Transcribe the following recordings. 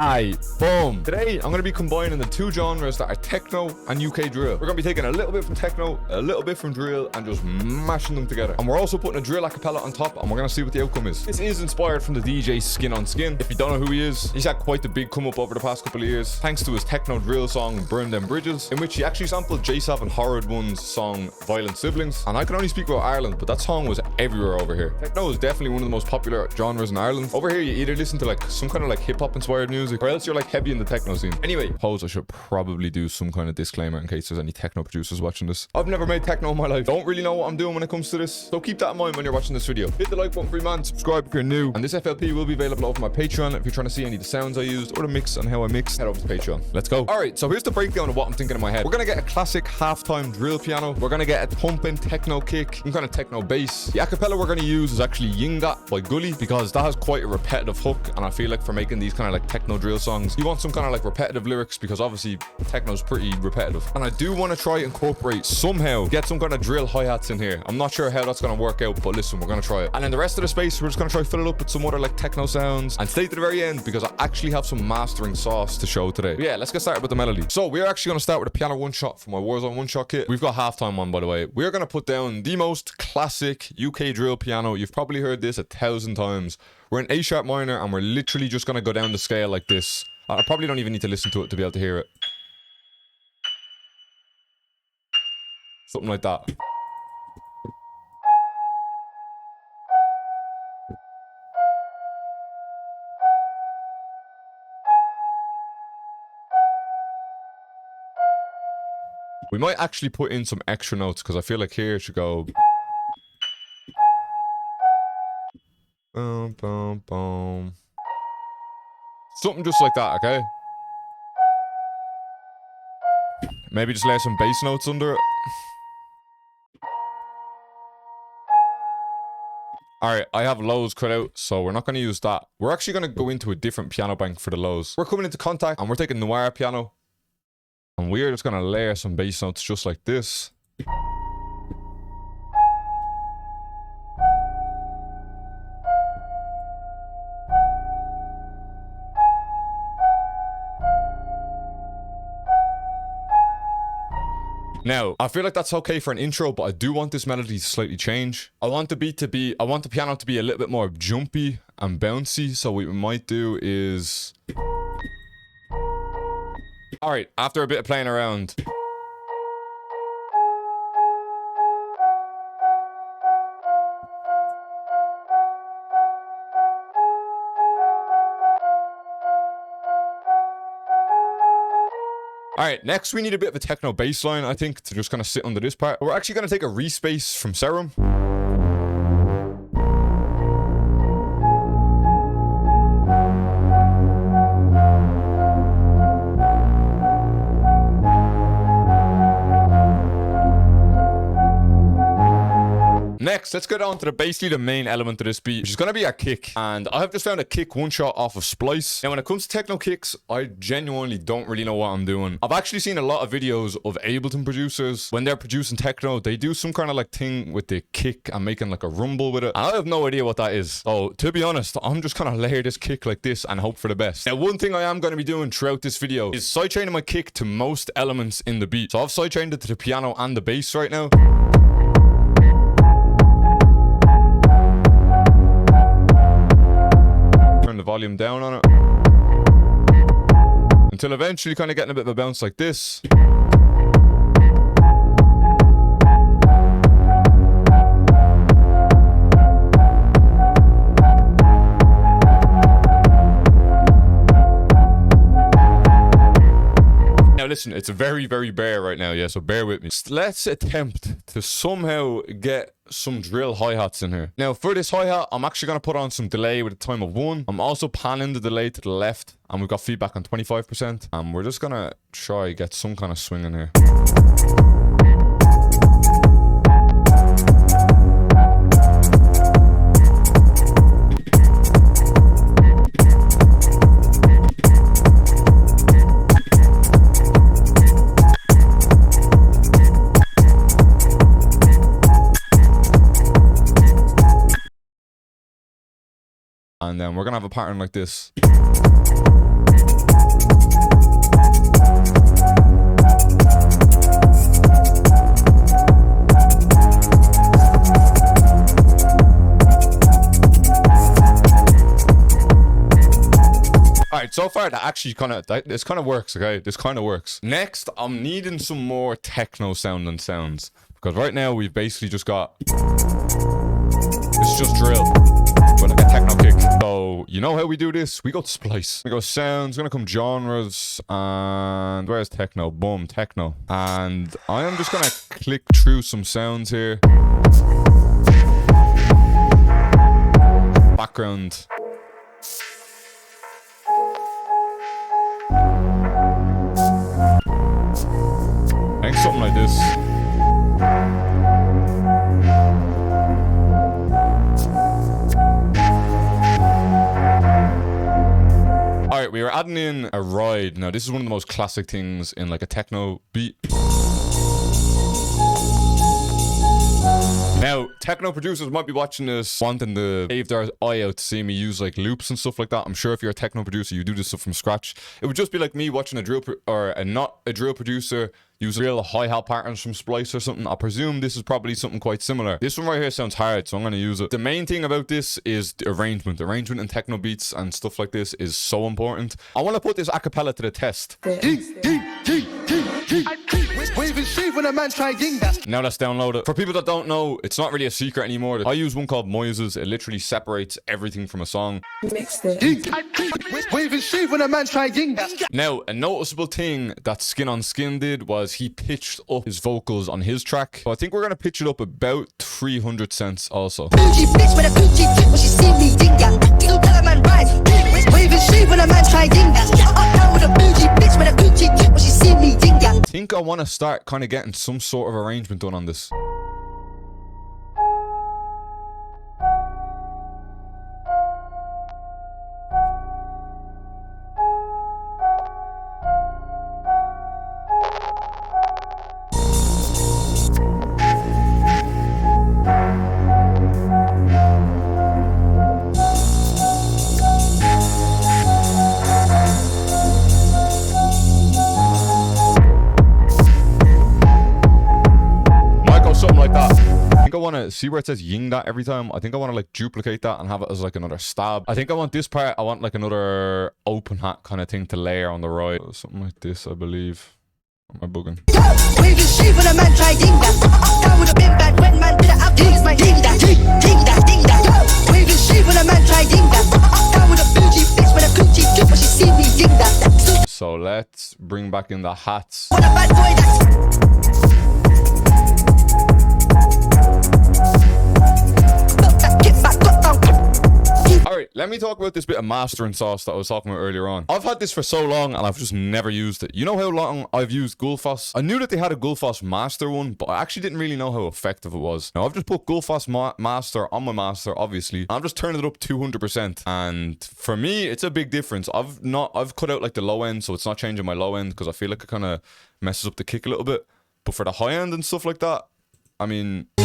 Aye, boom. Today, I'm going to be combining the two genres that are techno and UK drill. We're going to be taking a little bit from techno, a little bit from drill, and just mashing them together. And we're also putting a drill acapella on top, and we're going to see what the outcome is. This is inspired from the DJ Skin on Skin. If you don't know who he is, he's had quite the big come up over the past couple of years, thanks to his techno drill song, Burn Them Bridges, in which he actually sampled J7 and Horrid One's song, Violent Siblings. And I can only speak about Ireland, but that song was everywhere over here. Techno is definitely one of the most popular genres in Ireland. Over here, you either listen to like some kind of like hip hop inspired music, or else you're like heavy in the techno scene. Anyway, suppose I should probably do some kind of disclaimer in case there's any techno producers watching this. I've never made techno in my life. Don't really know what I'm doing when it comes to this, so keep that in mind when you're watching this video. Hit the like button for your man, subscribe if you're new, and this FLP will be available over my Patreon if you're trying to see any of the sounds I used or the mix and how I mix. Head over to Patreon. Let's go. Alright, so here's the breakdown of what I'm thinking in my head. We're gonna get a classic halftime drill piano. We're gonna get a pumping techno kick, some kind of techno bass. The acapella we're gonna use is actually Yinga by Gully, because that has quite a repetitive hook, and I feel like for making these kind of like techno drill songs, you want some kind of like repetitive lyrics, because obviously techno's pretty repetitive. And I do want to try incorporate somehow get some kind of drill hi-hats in here. I'm not sure how that's going to work out, but listen, we're going to try it. And then the rest of the space, we're just going to try fill it up with some other like techno sounds, and stay to the very end because I actually have some mastering sauce to show today. But yeah, let's get started with the melody. So we're actually going to start with a piano one shot from my Warzone one shot kit. We've got halftime on, by the way. We're going to put down the most classic UK drill piano. You've probably heard this 1,000 times. We're in A sharp minor, and we're literally just going to go down the scale like this. I probably don't even need to listen to it to be able to hear it. Something like that. We might actually put in some extra notes, because I feel like here it should go... Boom, boom, boom. Something just like that, okay? Maybe just lay some bass notes under it. Alright, I have lows cut out, so we're not going to use that. We're actually going to go into a different piano bank for the lows. We're coming into Contact, and we're taking Noir piano. And we're just going to layer some bass notes just like this. Now, I feel like that's okay for an intro, but I do want this melody to slightly change. I want the piano to be a little bit more jumpy and bouncy, so what we might do is... Alright, after a bit of playing around... Alright, next we need a bit of a techno bass line, I think, to just kind of sit under this part. We're actually going to take a respace from Serum. Next, let's get on to basically the main element of this beat, which is going to be our kick. And I have just found a kick one shot off of Splice. Now, when it comes to techno kicks, I genuinely don't really know what I'm doing. I've actually seen a lot of videos of Ableton producers. When they're producing techno, they do some kind of like thing with the kick and making like a rumble with it. And I have no idea what that is. So, to be honest, I'm just kind of layer this kick like this and hope for the best. Now, one thing I am going to be doing throughout this video is sidechaining my kick to most elements in the beat. So I've sidechained it to the piano and the bass right now. The volume down on it until eventually kind of getting a bit of a bounce like this. Now listen, it's very, very bare right now, yeah, so bear with me. Let's attempt to somehow get some drill hi-hats in here. Now, for this hi-hat, I'm actually going to put on some delay with a time of 1. I'm also panning the delay to the left, and we've got feedback on 25%. And we're just going to try get some kind of swing in here. And then we're gonna have a pattern like this. right, so far that actually this kind of works, okay? This kind of works. Next, I'm needing some more techno sounding sounds. Because right now, we've basically just got... It's just drill. But like a techno kick. So, you know how we do this? We go to splice. We go sounds, gonna come genres, and where's techno? Boom, techno. And I am just gonna click through some sounds here. Background. I think something like this. Alright, we are adding in a ride. Now, this is one of the most classic things in like a techno beat. Now, techno producers might be watching this wanting to save their eye out to see me use like loops and stuff like that. I'm sure if you're a techno producer, you do this stuff from scratch. It would just be like me watching a drill or not a drill producer use real hi-hat patterns from Splice or something. I presume this is probably something quite similar. This one right here sounds hard, so I'm going to use it. The main thing about this is the arrangement. Arrangement in techno beats and stuff like this is so important. I want to put this acapella to the test. Now let's download it. For people that don't know, it's not really a secret anymore. I use one called Moises. It literally separates everything from a song. Now, a noticeable thing that Skin on Skin did was he pitched up his vocals on his track. So I think we're going to pitch it up about 300 cents also. I think I want to start kind of getting some sort of arrangement done on this. I want to see where it says ying that every time. I think I want to like duplicate that and have it as like another stab. I think I want this part, I want like another open hat kind of thing to layer on the right. Something like this, I believe. Am I bugging? So let's bring back in the hats. Alright, let me talk about this bit of mastering sauce that I was talking about earlier on. I've had this for so long and I've just never used it. You know how long I've used Gullfoss? I knew that they had a Gullfoss master one, but I actually didn't really know how effective it was. Now, I've just put Gullfoss master on my master, obviously. I'm just turning it up 200%. And for me, it's a big difference. I've cut out like the low end, so it's not changing my low end because I feel like it kind of messes up the kick a little bit. But for the high end and stuff like that, I mean, I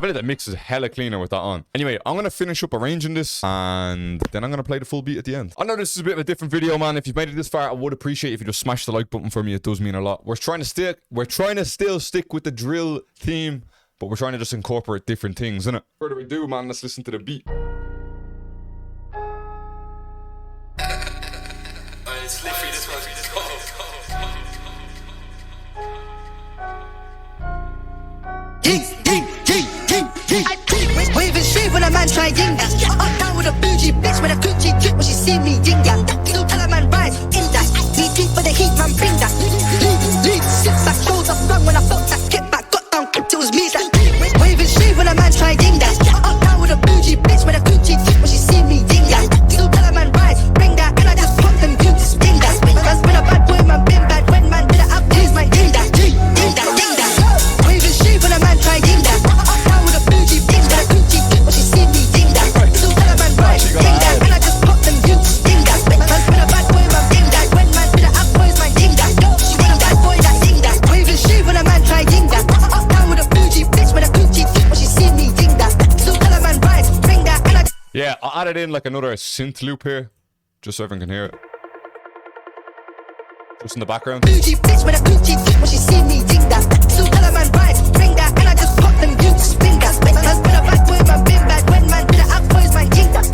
bet the mix is hella cleaner with that on. Anyway, I'm going to finish up arranging this and then I'm going to play the full beat at the end. I know this is a bit of a different video, man. If you've made it this far, I would appreciate if you just smash the like button for me. It does mean a lot. We're trying to still stick with the drill theme, but we're trying to just incorporate different things, innit? What do we do, man? Let's listen to the beat. Waving shit when a man try ying that. Up down with a bougie bitch with a Gucci drip when she see me ying that. Still tell a man rise in that. Need deep for the heat, man bring that. Lead, sit back, shoulders sprung when I felt that. Get back, got down, it was me that. Waving shit when a man try ying that. Up down with a bougie bitch with a Gucci drip when she see me ying that. Still tell a man rise, bring that, and I just pop them beauties, ding that. Man's been a bad boy, man been bad when man did it up, here's my ding that, ding that, ding that. Waving shit when a man try ying that. Up down with a bougie bitch with a Gucci drip when she see me ding that. Still tell a man rise, ding that, and I just pop them beauties, ding that. Man's been a bad boy, man ding that. When man did it up, boys, man ding that. She ding that, boy, that ding that. Waving shit when a man try ding that. Up down with a bougie bitch with a Gucci drip when she see me ding that. Still tell a man rise, bring that, and I. Yeah, I added in like another synth loop here, just so everyone can hear it. Just in the background. Bougie bitch with a Gucci drip when she see me ding that. Still tell a man rise, bring that, and I just pop them beauties, spin that. Man's been a bad boy, man been bad when man did it up, boys, man ding that.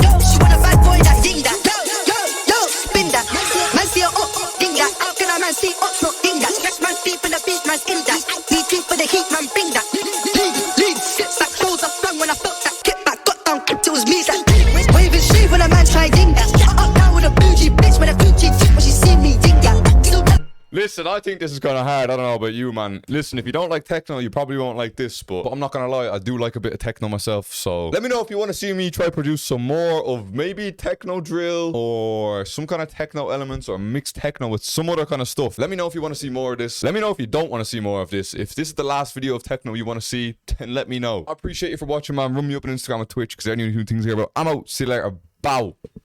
I think this is kind of hard. I don't know about you, man. Listen, if you don't like techno, you probably won't like this, but I'm not gonna lie, I do like a bit of techno myself. So let me know if you want to see me try produce some more of maybe techno drill or some kind of techno elements or mixed techno with some other kind of stuff. Let me know if you want to see more of this. Let me know if you don't want to see more of this. If this is the last video of techno you want to see, then let me know. I appreciate you for watching, man. Run me up on Instagram and Twitch because they're new things here. But I'm out. See you later. Bow.